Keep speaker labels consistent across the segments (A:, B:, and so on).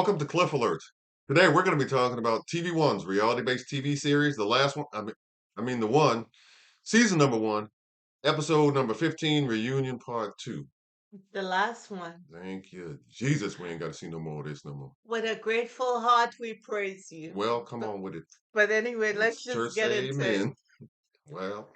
A: Welcome to Cliff Alerts. Today we're going to be talking about TV1's reality-based TV series, the last one, the one, season number one, episode number 15, reunion part two.
B: The last one.
A: Thank you. Jesus, we ain't got to see no more of this no more.
B: With a grateful heart, we praise you.
A: Well, come on with it.
B: But anyway, let's
A: Church
B: just get
A: say
B: into it.
A: amen. Well,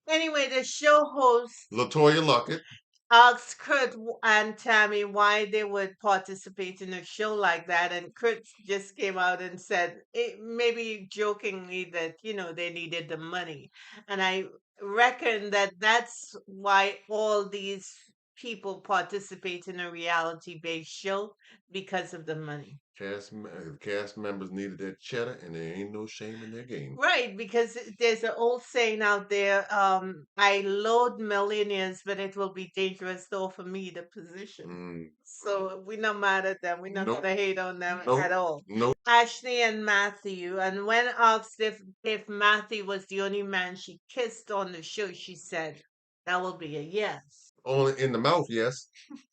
B: Anyway, the show host
A: Latoya Luckett.
B: asked Kurt and Tammy why they would participate in a show like that, and Kurt just came out and said, maybe jokingly, that they needed the money, and I reckon that that's why all these people participate in a reality-based show because of the money.
A: Cast members needed that cheddar, and there ain't no shame in their game.
B: Right, because there's an old saying out there, I load millionaires, but it will be dangerous to offer me the position.
A: Mm,
B: So we're not mad at them. We're not
A: nope,
B: gonna hate on them
A: nope,
B: at all.
A: nope.
B: Ashley and Matthew, and when asked if Matthew was the only man she kissed on the show, she said that will be a yes.
A: Only in the mouth, yes.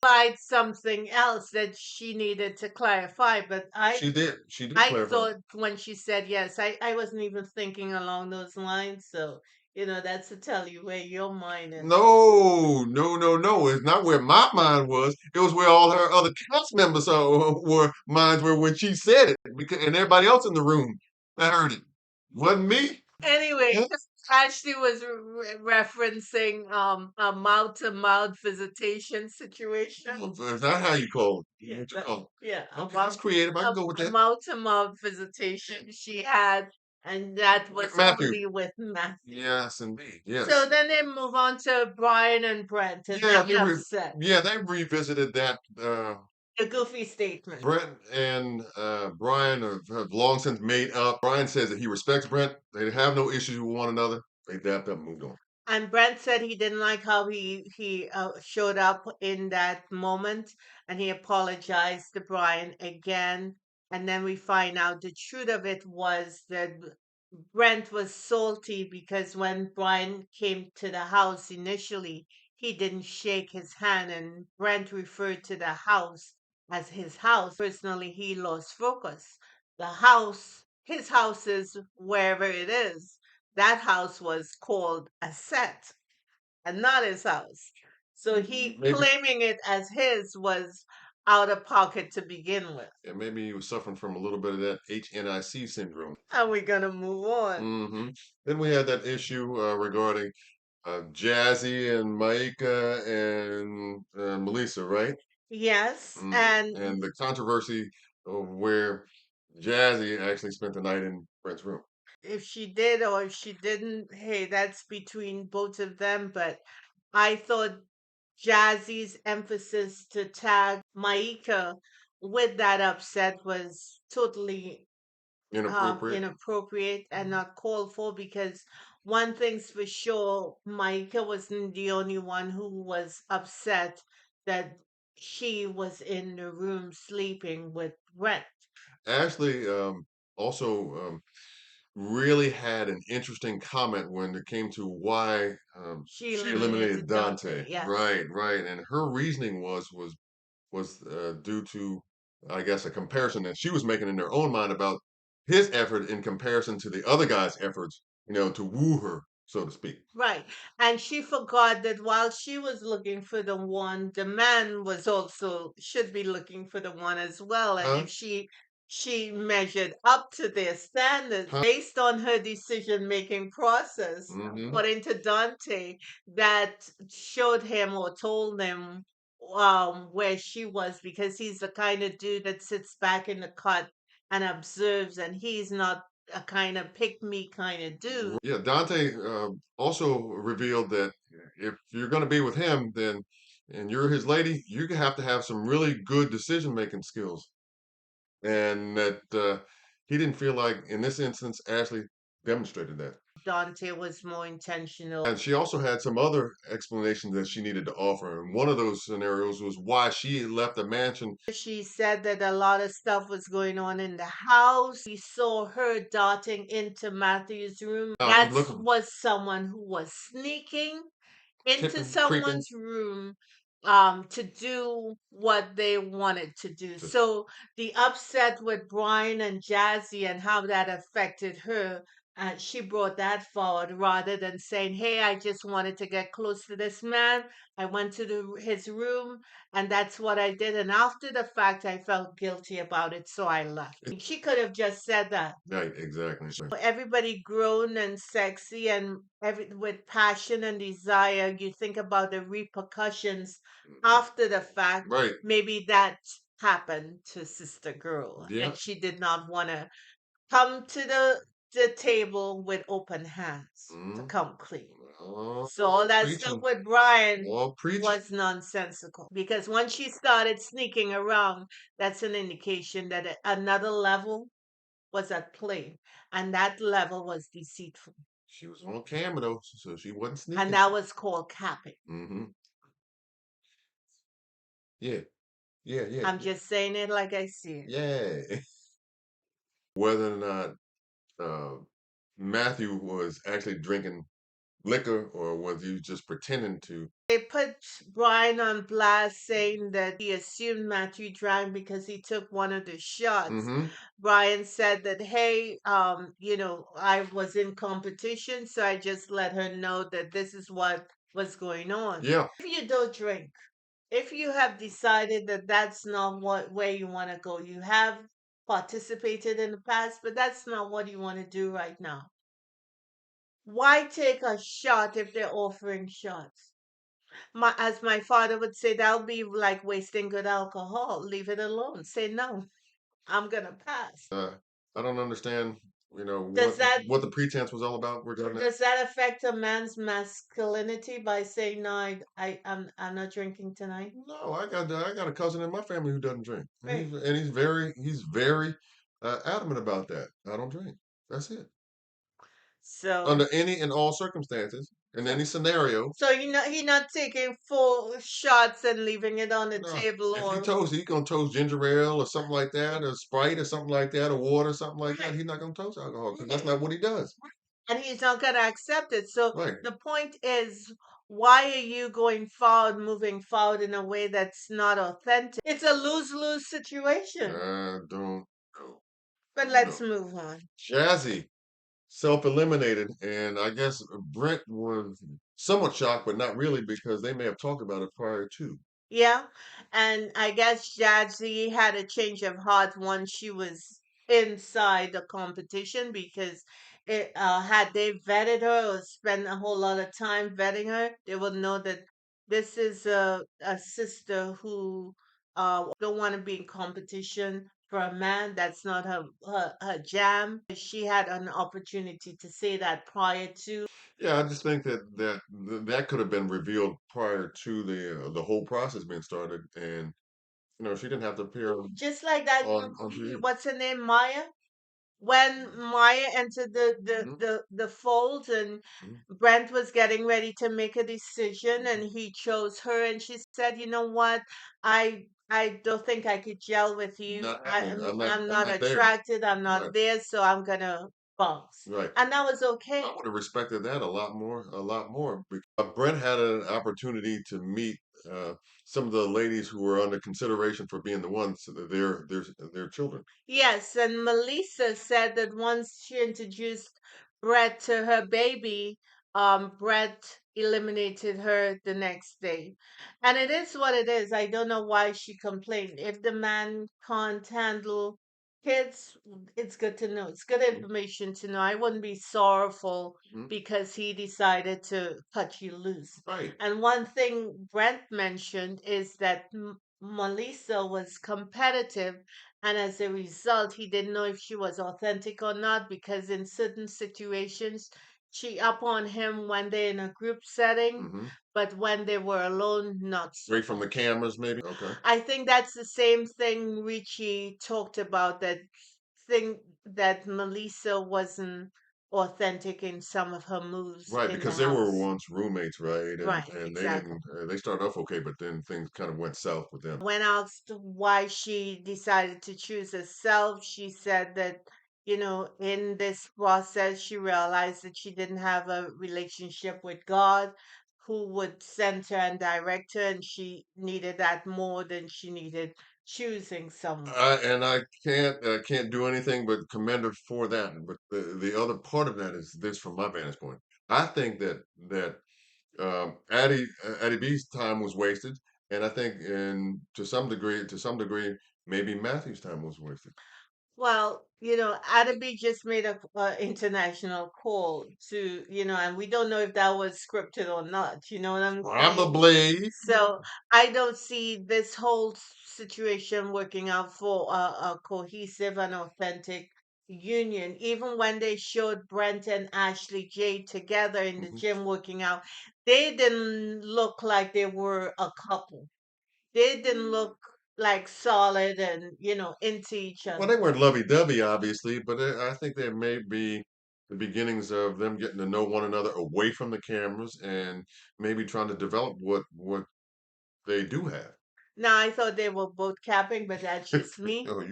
B: Tried something else that she needed to clarify, but
A: She did. She did
B: I
A: clarify.
B: thought when she said yes, I wasn't even thinking along those lines. So, that's to tell you where your mind is.
A: No, no, no, no. It's not where my mind was. It was where all her other cast members were minds were when she said it, and everybody else in the room that heard it. Wasn't me.
B: Anyway,
A: Huh?
B: Ashley was referencing a mouth to mouth visitation situation.
A: Is that how you call it?
B: Yeah,
A: What you call
B: yeah,
A: it? Okay, that's creative. I can go with
B: a
A: that.
B: mouth to mouth visitation she had, and that was
A: Matthew.
B: only with Matthew.
A: Yes, indeed.
B: So
A: Yes.
B: then they move on to Brian and Brent, and
A: Yeah,
B: they're upset.
A: they revisited that.
B: A goofy statement.
A: Brent and Brian have long since made up. Brian says that he respects Brent. They have no issues with one another. They dapped up and moved on.
B: And Brent said he didn't like how he showed up in that moment, and he apologized to Brian again. And then we find out the truth of it was that Brent was salty because when Brian came to the house initially, he didn't shake his hand, and Brent referred to the house as his house. Personally, he lost focus. The house, his house is wherever it is. That house was called a set and not his house. So he
A: Maybe,
B: claiming it as his was out of pocket to begin with.
A: and maybe he was suffering from a little bit of that HNIC syndrome.
B: And we're gonna move on.
A: Then we had that issue regarding Jazzy and Maika and Melissa, right?
B: Yes, and
A: And the controversy of where Jazzy actually spent the night in Brent's room.
B: if she did or if she didn't, hey, that's between both of them. But I thought Jazzy's emphasis to tag Maika with that upset was totally
A: Inappropriate.
B: inappropriate and not called for, because one thing's for sure, Maika wasn't the only one who was upset that she was in the room sleeping with Brent.
A: Ashley also really had an interesting comment when it came to why
B: She
A: she eliminated
B: eliminated
A: Dante.
B: Dante, yes.
A: Right, right, and her reasoning was due to, I guess, a comparison that she was making in her own mind about his effort in comparison to the other guy's efforts, to woo her, so to speak.
B: Right. And she forgot that while she was looking for the one, the man was also should be looking for the one as well. And
A: Huh?
B: if she measured up to their standards
A: Huh?
B: based on her decision making process,
A: Mm-hmm.
B: according to Dante, that showed him or told him where she was, because he's the kind of dude that sits back in the cut and observes, and he's not a kind of pick me kind of dude.
A: Yeah, Dante also revealed that if you're going to be with him, then and you're his lady, you have to have some really good decision making skills, and that he didn't feel like in this instance Ashley demonstrated that.
B: Dante was more intentional.
A: And she also had some other explanations that she needed to offer. And one of those scenarios was why she left the mansion.
B: She said that a lot of stuff was going on in the house. We saw her darting into Matthew's room.
A: Out
B: That
A: looking,
B: was someone who was sneaking into
A: tipping, creeping.
B: someone's room to do what they wanted to do.
A: To,
B: So the upset with Brian and Jazzy and how that affected her, she brought that forward rather than saying, "Hey, I just wanted to get close to this man. I went to his room, and that's what I did. And after the fact, I felt guilty about it, so I left." She could have just said that.
A: right, exactly.
B: Everybody grown and sexy and with passion and desire, you think about the repercussions after the fact.
A: Right.
B: Maybe that happened to Sister Girl,
A: Yeah.
B: and she did not want to come to the table with open hands to
A: Mm.
B: come clean.
A: Oh,
B: So all that stuff
A: preaching.
B: with Brian
A: Oh, preaching.
B: was nonsensical because once she started sneaking around, that's an indication that another level was at play, and that level was deceitful,
A: She was on camera though, so she wasn't
B: and
A: sneaking.
B: that was called capping.
A: Mm-hmm. Yeah. Yeah. Yeah.
B: I'm just saying it like I see it.
A: Yeah. Whether or not uh, Matthew was actually drinking liquor or was he just pretending to.
B: They put Brian on blast saying that he assumed Matthew drank because he took one of the shots.
A: Mm-hmm.
B: Brian said that, hey, I was in competition, so I just let her know that this is what was going on.
A: Yeah.
B: If you don't drink, if you have decided that that's not what where you want to go, you have participated in the past, but that's not what you want to do right now. Why take a shot if they're offering shots? As my father would say, that would be like wasting good alcohol. Leave it alone. Say no. I'm gonna pass.
A: I don't understand,
B: Does that
A: what the pretense was all about regarding that.
B: does that affect a man's masculinity by saying no? I'm not drinking tonight.
A: No, I got a cousin in my family who doesn't drink, and
B: Right.
A: he's very adamant about that. I don't drink. That's it.
B: So
A: Under any and all circumstances, in
B: so
A: any scenario.
B: so he not taking full shots and leaving it on the
A: No,
B: table
A: if he
B: or
A: toast, he gonna toast ginger ale or something like that, or Sprite or something like that, or water, something like that.
B: right.
A: He's not gonna toast alcohol because that's
B: Right.
A: not what he does.
B: And he's not going to accept it. So
A: Right.
B: the point is, why are you going forward, moving forward in a way that's not authentic? It's a lose lose situation.
A: I don't know.
B: But
A: Don't
B: let's
A: know.
B: move on.
A: Jazzy self-eliminated, and I guess Brent was somewhat shocked, but not really because they may have talked about it prior to.
B: Yeah. And I guess Jadzia had a change of heart once she was inside the competition because had they vetted her or spent a whole lot of time vetting her, they would know that this is a sister who don't want to be in competition for a man. That's not her jam. She had an opportunity to say that prior to.
A: Yeah, I just think that could have been revealed prior to the whole process being started, and she didn't have to appear
B: Just like that,
A: on TV.
B: what's her name, Maya? When Maya entered
A: Mhm,
B: the fold and
A: mhm.
B: Brent was getting ready to make a decision and he chose her and she said, "You know what? I don't think I could gel with you.
A: Not happening.
B: I'm
A: I'm
B: not
A: not there.
B: attracted. I'm
A: Right,
B: not there, so I'm gonna bounce."
A: right.
B: And that was
A: I
B: okay.
A: would have respected that a lot more. Brent had an opportunity to meet some of the ladies who were under consideration for being the ones their children.
B: Yes, and Melissa said that once she introduced Brett to her baby, Brett eliminated her the next day. And it is what it is. I don't know why she complained. If the man can't handle kids, it's good to know. It's good
A: Mhm,
B: information to know. I wouldn't be sorrowful
A: mhm.
B: because he decided to cut you loose.
A: Right.
B: And one thing Brent mentioned is that Melissa was competitive and as a result, he didn't know if she was authentic or not because in certain situations, she up on him when they're in a group setting,
A: Hmm.
B: but when they were alone, not so
A: Straight from the
B: much.
A: cameras, maybe. Okay.
B: I think that's the same thing Richie talked about that thing that Melissa wasn't authentic in some of her moves
A: Right,
B: in the
A: because they were
B: house.
A: once roommates, right? And
B: Right,
A: and they
B: exactly.
A: didn't. They started off okay, but then things kind of went south with them.
B: When asked why she decided to choose herself, she said that, in this process, she realized that she didn't have a relationship with God. who would center and direct her, and she needed that more than she needed choosing someone.
A: I can't do anything but commend her for that. But the other part of that is this, from my vantage point. I think that Addie B's time was wasted, and I think, and to some degree, maybe Matthew's time was wasted.
B: Well, Adaby just made a international call to, and we don't know if that was scripted or not. You know what I'm saying?
A: Probably.
B: So I don't see this whole situation working out for a cohesive and authentic union. Even when they showed Brent and Ashley Jade together in the
A: Mhm.
B: gym working out, they didn't look like they were a couple. They didn't look like solid and, into each
A: Well,
B: other.
A: they weren't lovey-dovey, obviously, but I think there may be the beginnings of them getting to know one another away from the cameras and maybe trying to develop what they do have.
B: Now, I thought they were both capping, but that's just me.
A: Oh,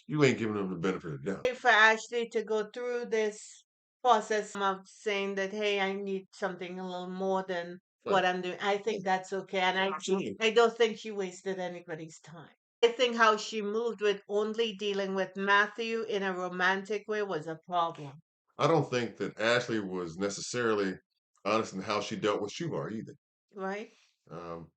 A: you ain't giving them the benefit of the doubt.
B: For Ashley to go through this process of saying that, hey, I need something a little more than
A: Right.
B: what I'm doing, I think that's okay. And
A: Absolutely.
B: I don't think she wasted anybody's time. I think how she moved with only dealing with Matthew in a romantic way was a problem,
A: I don't think that Ashley was necessarily honest in how she dealt with Shuvar either.
B: right?
A: Um,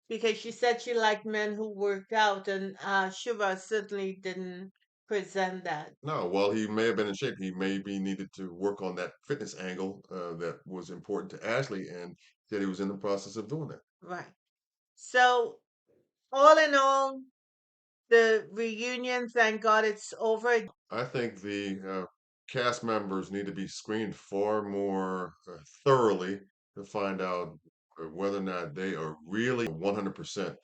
B: Because she said she liked men who worked out, and Shiva certainly didn't present that.
A: no, while he may have been in shape, he maybe needed to work on that fitness angle that was important to Ashley, and said he was in the process of doing that.
B: Right. So, all in all, the reunion, thank God it's over.
A: I think the cast members need to be screened far more thoroughly to find out whether or not they are really 100%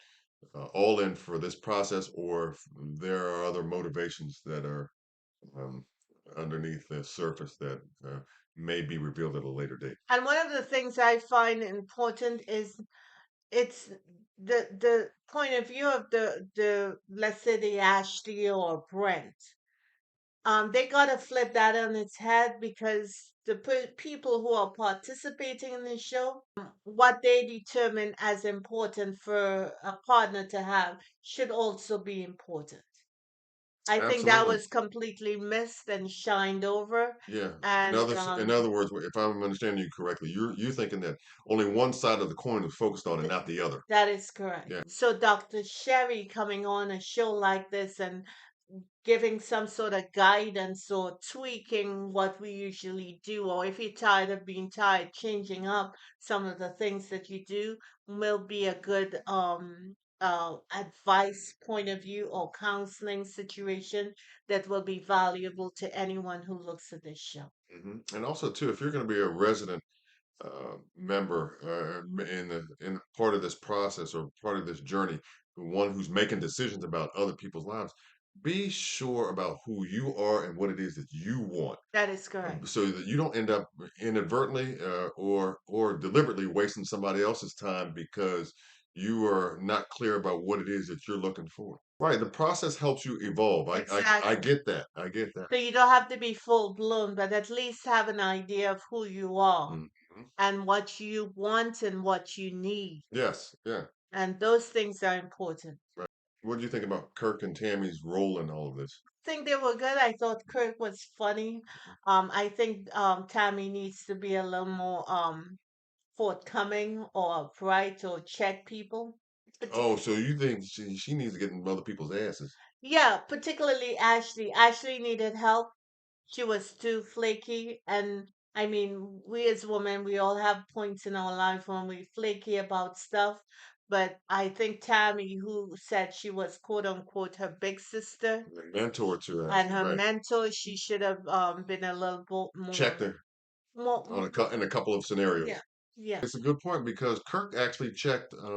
A: all in for this process, or if there are other motivations that are um, underneath the surface that may be revealed at a later date.
B: And one of the things I find important is it's the point of view of the let's say the Ashley or Brent. They gotta flip that on its head because the people who are participating in the show, what they determine as important for a partner to have should also be important. I think that
A: Absolutely.
B: was completely missed and shined over,
A: Yeah.
B: and
A: In other words, if I'm understanding you correctly, you're thinking that only one side of the coin is focused on and not the other.
B: that is correct.
A: Yeah.
B: So Dr. Sherry coming on a show like this and giving some sort of guidance or tweaking what we usually do, or if you're tired of being tired, changing up some of the things that you do will be a good advice point of view or counseling situation that will be valuable to anyone who looks at this show.
A: And also too, if you're going to be a resident member in part of this process or part of this journey, the one who's making decisions about other people's lives, be sure about who you are and what it is that you want,
B: That is correct.
A: so that you don't end up inadvertently or deliberately wasting somebody else's time because you are not clear about what it is that you're looking for. Right, the process helps you evolve. I
B: Exactly.
A: get that. I get that.
B: So you don't have to be full blown, but at least have an idea of who you are
A: Mhm.
B: and what you want and what you need.
A: Yes, yeah.
B: And those things are important.
A: Right. What do you think about Kirk and Tammy's role in all of this?
B: I think they were good. I thought Kurt was funny. I think Tammy needs to be a little more forthcoming or bright or check people.
A: Oh, so you think she needs to get in other people's asses?
B: Yeah, particularly Ashley. Ashley needed help. She was too flaky. And I mean, we as women, we all have points in our life when we flaky about stuff. But I think Tammy, who said she was quote unquote her big sister
A: The mentor to
B: and
A: Ashley,
B: her
A: right?
B: mentor, she should have been a little bit
A: Checked her
B: more,
A: on in a couple of
B: yeah,
A: scenarios.
B: yeah.
A: It's a good point because Kirk actually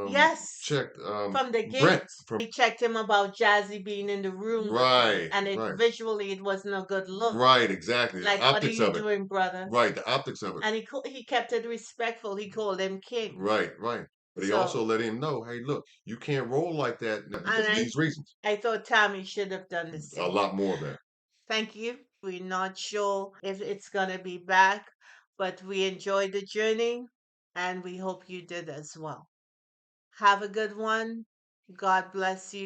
B: Yes,
A: checked
B: from the
A: Brent
B: gate,
A: from
B: he checked him about Jazzy being in the room with him,
A: right,
B: and it
A: right,
B: visually it wasn't a good look.
A: right, exactly. The
B: Like, what are
A: optics
B: you
A: of it,
B: doing, brother?
A: right, the optics of it,
B: And he kept it respectful. He called him king.
A: right, right. But he also
B: So,
A: let him know, hey, look, you can't roll like that
B: and
A: because of these reasons.
B: I thought Tommy should have done the
A: A
B: same.
A: lot more of that.
B: Thank you. We're not sure if it's gonna be back, but we enjoyed the journey. and we hope you did as well. Have a good one. God bless you.